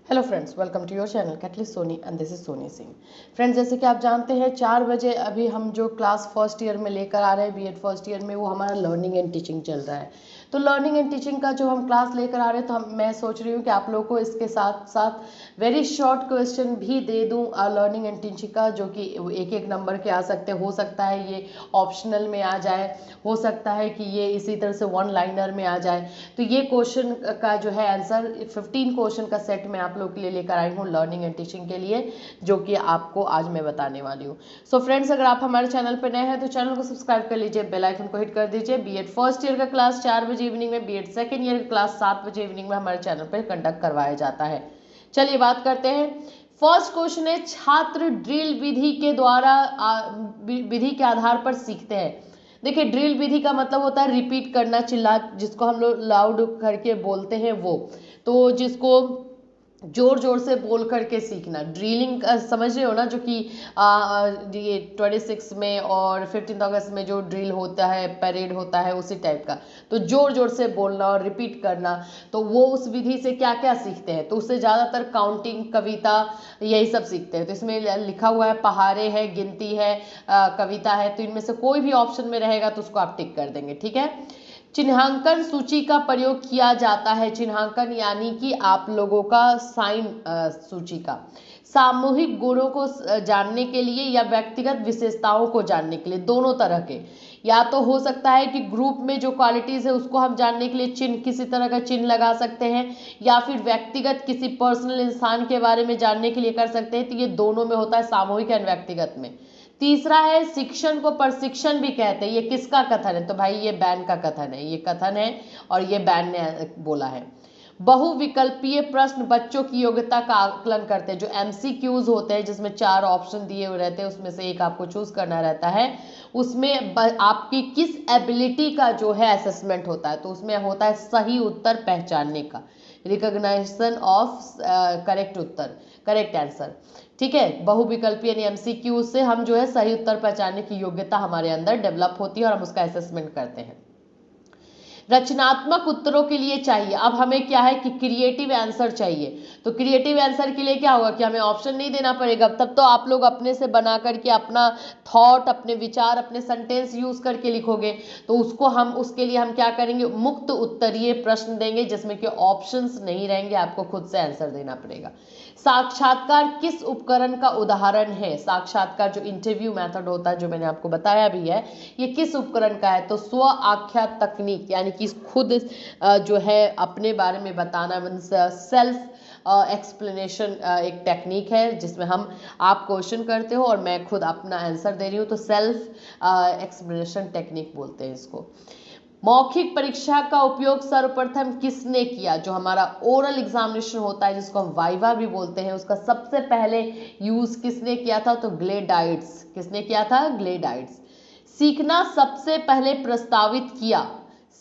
Hello friends, welcome to your channel catalyst Soni and this is Soni Singh. Friends, जैसे कि आप जानते हैं 4 बजे अभी हम जो क्लास फर्स्ट ईयर में लेकर आ रहे हैं बीएड फर्स्ट ईयर में, वो हमारा लर्निंग एंड टीचिंग चल रहा है। तो लर्निंग एंड टीचिंग का जो हम क्लास लेकर आ रहे हैं, तो मैं सोच रही हूँ कि आप लोगों को इसके साथ साथ वेरी शॉर्ट क्वेश्चन भी दे दूँ लर्निंग एंड टीचिंग का, जो कि एक एक नंबर के आ सकते हैं। हो सकता है ये ऑप्शनल में आ जाए, हो सकता है कि ये इसी तरह से वन लाइनर में आ जाए। तो ये क्वेश्चन का जो है आंसर 15 क्वेश्चन का सेट मैं आप लोग के लिए लेकर आई हूँ लर्निंग एंड टीचिंग के लिए, जो कि आपको आज मैं बताने वाली हूँ। सो फ्रेंड्स, अगर आप हमारे चैनल पर नए हैं तो चैनल को सब्सक्राइब कर लीजिए, बेल आइकन को हिट कर दीजिए। बीएड फर्स्ट ईयर का क्लास 4 बजे इवनिंग में, बीएड सेकेंड ईयर का क्लास 7 बजे इवनिंग में हमारे चैनल पर कंडक्ट करवाया जाता है। चलिए बात करते हैं। फर्स्ट क्वेश्चन है, छात्र ड्रिल विधि के द्वारा विधि के आधार पर सीखते हैं। देखिए, ड्रिल विधि का मतलब होता है रिपीट करना, चिल्ला, जिसको हम लोग लाउड करके बोलते हैं वो। तो जिसको जोर जोर से बोल करके सीखना, ड्रिलिंग समझ रहे हो ना, जो कि ये 26 में और 15 अगस्त में जो ड्रिल होता है, परेड होता है, उसी टाइप का। तो जोर जोर से बोलना और रिपीट करना, तो वो उस विधि से क्या क्या सीखते हैं, तो उससे ज़्यादातर काउंटिंग, कविता, यही सब सीखते हैं। तो इसमें लिखा हुआ है पहाड़े है, गिनती है, कविता है, तो इनमें से कोई भी ऑप्शन में रहेगा तो उसको आप टिक कर देंगे, ठीक है। चिन्हांकन सूची का प्रयोग किया जाता है। चिन्हांकन यानी कि आप लोगों का साइन सूची का, सामूहिक गुणों को जानने के लिए या व्यक्तिगत विशेषताओं को जानने के लिए, दोनों तरह के। या तो हो सकता है कि ग्रुप में जो क्वालिटीज है उसको हम जानने के लिए चिन्ह, किसी तरह का चिन्ह लगा सकते हैं, या फिर व्यक्तिगत किसी पर्सनल इंसान के बारे में जानने के लिए कर सकते हैं। तो ये दोनों में होता है, सामूहिक एंड व्यक्तिगत में। तीसरा है, शिक्षण को प्रशिक्षण भी कहते हैं। ये किसका कथन है? तो भाई ये बैन का कथन है, ये कथन है और ये बैन ने बोला है। बहुविकल्पीय प्रश्न बच्चों की योग्यता का आकलन करते हैं। जो एमसीक्यूज होते हैं जिसमें 4 ऑप्शन दिए हुए रहते हैं, उसमें से एक आपको चूज करना रहता है। उसमें आपकी किस एबिलिटी का जो है असेसमेंट होता है, तो उसमें होता है सही उत्तर पहचानने का, recognition of correct Uttar, correct answer, ठीक है। बहुविकल्पीय यानी एमसीक्यू से हम जो है सही उत्तर पहचानने की योग्यता हमारे अंदर डेवलप होती है और हम उसका असेसमेंट करते हैं। रचनात्मक उत्तरों के लिए चाहिए, अब हमें क्या है कि क्रिएटिव आंसर चाहिए। तो क्रिएटिव आंसर के लिए क्या होगा कि हमें ऑप्शन नहीं देना पड़ेगा, तब तो आप लोग अपने से बना करके अपना थॉट, अपने विचार, अपने सेंटेंस यूज करके लिखोगे। तो उसके लिए हम क्या करेंगे, मुक्त उत्तरीय प्रश्न देंगे जिसमें कि ऑप्शंस नहीं रहेंगे, आपको खुद से आंसर देना पड़ेगा। साक्षात्कार किस उपकरण का उदाहरण है? साक्षात्कार जो इंटरव्यू मेथड होता है, जो मैंने आपको बताया भी है, ये किस उपकरण का है? तो स्व आख्या तकनीक, यानी कि खुद जो है अपने बारे में बताना, सेल्फ एक्सप्लेनेशन एक टेक्निक है जिसमें आप क्वेश्चन करते हो और मैं खुद अपना आंसर दे रही हूँ, तो सेल्फ एक्सप्लेनेशन टेक्निक बोलते हैं इसको। मौखिक परीक्षा का उपयोग सर्वप्रथम किसने किया? जो हमारा ओरल एग्जामिनेशन होता है, जिसको हम वाइवा भी बोलते हैं, उसका सबसे पहले यूज किसने किया था? तो ग्लेडाइट्स। किसने किया था? ग्लेडाइट्स। सीखना सबसे पहले प्रस्तावित किया,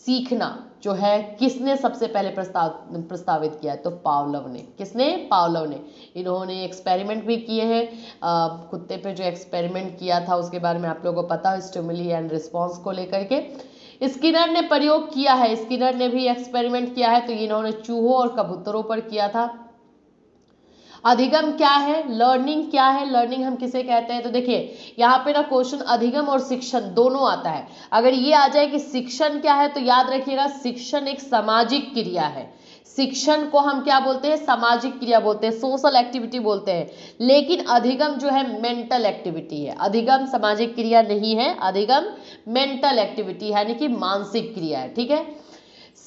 सीखना जो है किसने सबसे पहले प्रस्तावित किया है? तो पावलोव ने। किसने? पावलोव ने। इन्होंने एक्सपेरिमेंट भी किए हैं, कुत्ते पे जो एक्सपेरिमेंट किया था उसके बारे में आप लोगों को पता है, स्टिमुली एंड रिस्पॉन्स को लेकर के। स्किनर ने प्रयोग किया है, स्किनर ने भी एक्सपेरिमेंट किया है, तो इन्होंने चूहों और कबूतरों पर किया था। अधिगम क्या है? लर्निंग क्या है? लर्निंग हम किसे कहते हैं? तो देखिए यहाँ पे ना क्वेश्चन अधिगम और शिक्षण दोनों आता है। अगर ये आ जाए कि शिक्षण क्या है, तो याद रखिएगा शिक्षण एक सामाजिक क्रिया है। शिक्षण को हम क्या बोलते हैं? सामाजिक क्रिया बोलते हैं, सोशल एक्टिविटी बोलते हैं। लेकिन अधिगम जो है मेंटल एक्टिविटी है। अधिगम सामाजिक क्रिया नहीं है, अधिगम मेंटल एक्टिविटी यानी कि मानसिक क्रिया है, ठीक है।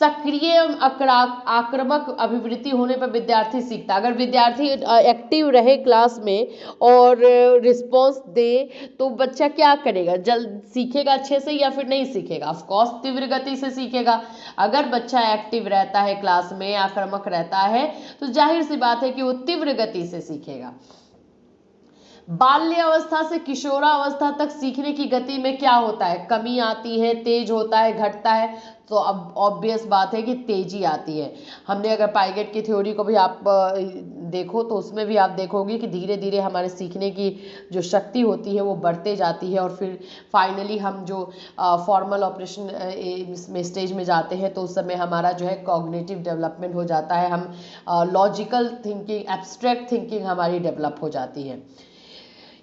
सक्रिय आक्रामक अभिवृत्ति होने पर विद्यार्थी सीखता। अगर विद्यार्थी एक्टिव रहे क्लास में और रिस्पॉन्स दे तो बच्चा क्या करेगा? जल्द सीखेगा अच्छे से या फिर नहीं सीखेगा? ऑफ कोर्स तीव्र गति से सीखेगा। अगर बच्चा एक्टिव रहता है क्लास में, आक्रामक रहता है, तो जाहिर सी बात है कि वो तीव्र गति से सीखेगा। बाल्यावस्था से किशोरावस्था तक सीखने की गति में क्या होता है, कमी आती है, तेज होता है, घटता है? तो अब ऑब्वियस बात है कि तेजी आती है। हमने अगर पाइगेट की थ्योरी को भी आप देखो तो उसमें भी आप देखोगे कि धीरे धीरे हमारे सीखने की जो शक्ति होती है वो बढ़ते जाती है, और फिर फाइनली हम जो फॉर्मल ऑपरेशन में स्टेज में जाते हैं तो उस समय हमारा जो है कॉग्निटिव डेवलपमेंट हो जाता है, हम लॉजिकल थिंकिंग, एब्स्ट्रैक्ट थिंकिंग हमारी डेवलप हो जाती है।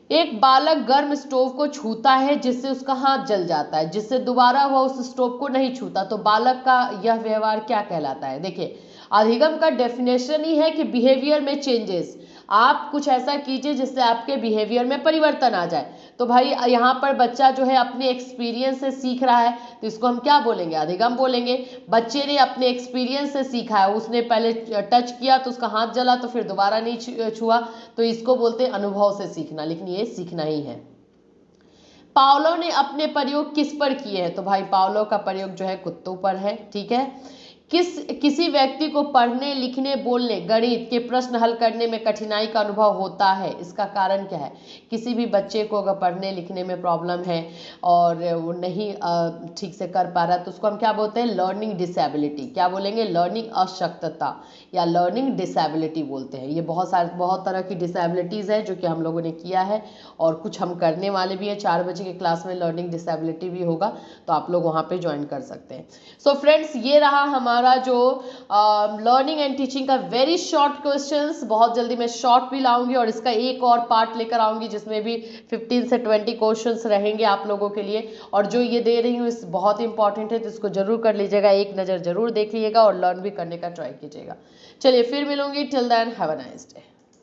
एक बालक गर्म स्टोव को छूता है जिससे उसका हाथ जल जाता है, जिससे दोबारा वह उस स्टोव को नहीं छूता, तो बालक का यह व्यवहार क्या कहलाता है? देखिए, अधिगम का डेफिनेशन ही है कि बिहेवियर में चेंजेस, आप कुछ ऐसा कीजिए जिससे आपके बिहेवियर में परिवर्तन आ जाए। तो भाई यहाँ पर बच्चा जो है अपने एक्सपीरियंस से सीख रहा है, तो इसको हम क्या बोलेंगे? अधिगम बोलेंगे। बच्चे ने अपने एक्सपीरियंस से सीखा है, उसने पहले टच किया तो उसका हाथ जला तो फिर दोबारा नहीं छुआ, तो इसको बोलते हैं अनुभव से सीखना, लेकिन ये सीखना ही है। पावलो ने अपने प्रयोग किस पर किए हैं? तो भाई पावलो का प्रयोग जो है कुत्तों पर है, ठीक है। किसी व्यक्ति को पढ़ने, लिखने, बोलने, गणित के प्रश्न हल करने में कठिनाई का अनुभव होता है, इसका कारण क्या है? किसी भी बच्चे को अगर पढ़ने लिखने में प्रॉब्लम है और वो नहीं ठीक से कर पा रहा, तो उसको हम क्या बोलते हैं? Learning disability. क्या बोलेंगे? लर्निंग अशक्तता या लर्निंग डिसेबिलिटी बोलते हैं। ये बहुत तरह की डिसेबिलिटीज़ है जो कि हम लोगों ने किया है, और कुछ हम करने वाले भी हैं। 4 बजे के क्लास में लर्निंग डिसेबिलिटी भी होगा, तो आप लोग वहाँ पे ज्वाइन कर सकते हैं। सो फ्रेंड्स, ये रहा हमारा जो लर्निंग एंड टीचिंग का वेरी शॉर्ट क्वेश्चंस। बहुत जल्दी मैं शॉर्ट भी लाऊंगी और इसका एक और पार्ट लेकर आऊंगी जिसमें भी 15 से 20 क्वेश्चंस रहेंगे आप लोगों के लिए, और जो ये दे रही हूँ इस बहुत इंपॉर्टेंट है, तो इसको जरूर कर लीजिएगा, एक नज़र जरूर देख लीजिएगा और लर्न भी करने का ट्राई कीजिएगा। चलिए फिर मिलूंगी, till then have a nice day.